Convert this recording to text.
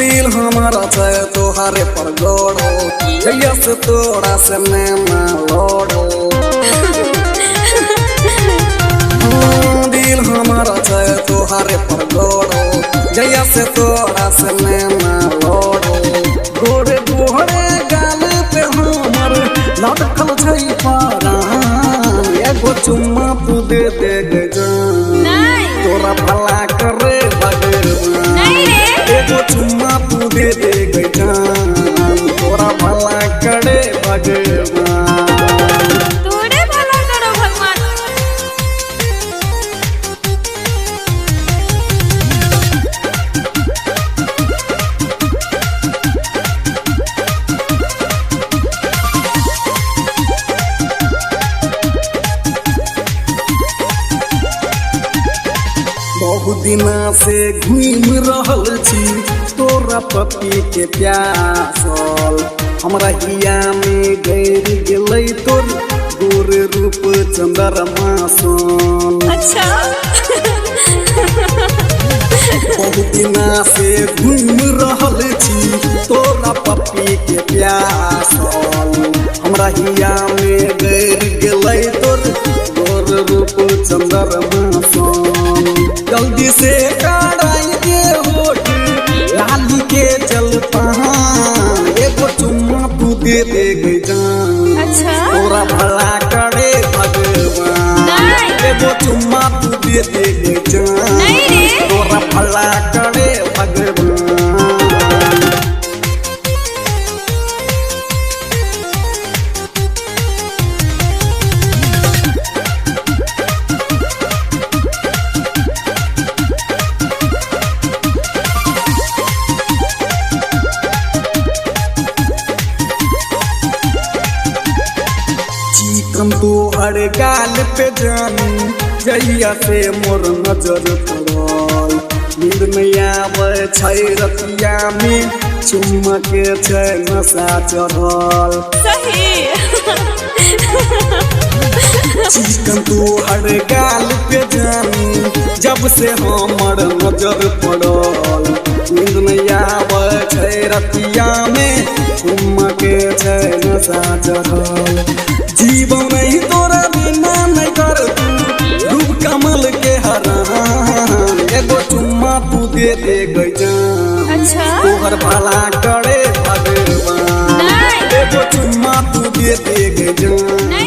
दिल हमारा चाहे तोहारे पर गोड़ो जैया से तोड़ा से नैना लोड़ो दिल हमारा चाहे तोहारे पर गोड़ो जैया से तोड़ा से नैना लोड़ो गोरे गोरे गाल पे हमर लटकल छै पारान एगो चुम्मा तू दे दे जान तोरा भला करे भगवान एगो चुम्मा तू दे दे जान तोरा भला करे भगवान तोरे भला करो भगवान। बहुत दिना से घूम रहल छी तोरा पति के प्यासल हमरा हिया में गैर गेलै तोर गोर रूप चंद्रमा सन। अच्छा बहुत दिना से घूम रहल छी तोरा पति के प्यासल हमरा हिया में गैर गेलै तोर गोर रूप चंद्रमा सन। जल्दी से कराई के होठ लाली के चल पहान एगो चुम्मा तू दे दे जान अच्छा तोरा भला करे भगवान एगो चुम्मा तू दे दे जान तोरा भला करे भगवान। चिकन तोहर गाल पे जानी जैया से मोर नजर पड़ल नींद में आवे छै रतिया में चुम्मा के छै नशा चढ़ल। सही चिकन तोहर गाल पे जानी जब से हमर नजर पड़ल नींद में आवे छै रतिया में चुम्मा के छै नशा चढ़ल। जीवन नहीं तोरा बिना नहीं कर तू रूप कमल के हरान एगो चुम्मा तू दे दे जान अच्छा तोहर भला करे भगवान एगो चुम्मा तू दे दे जान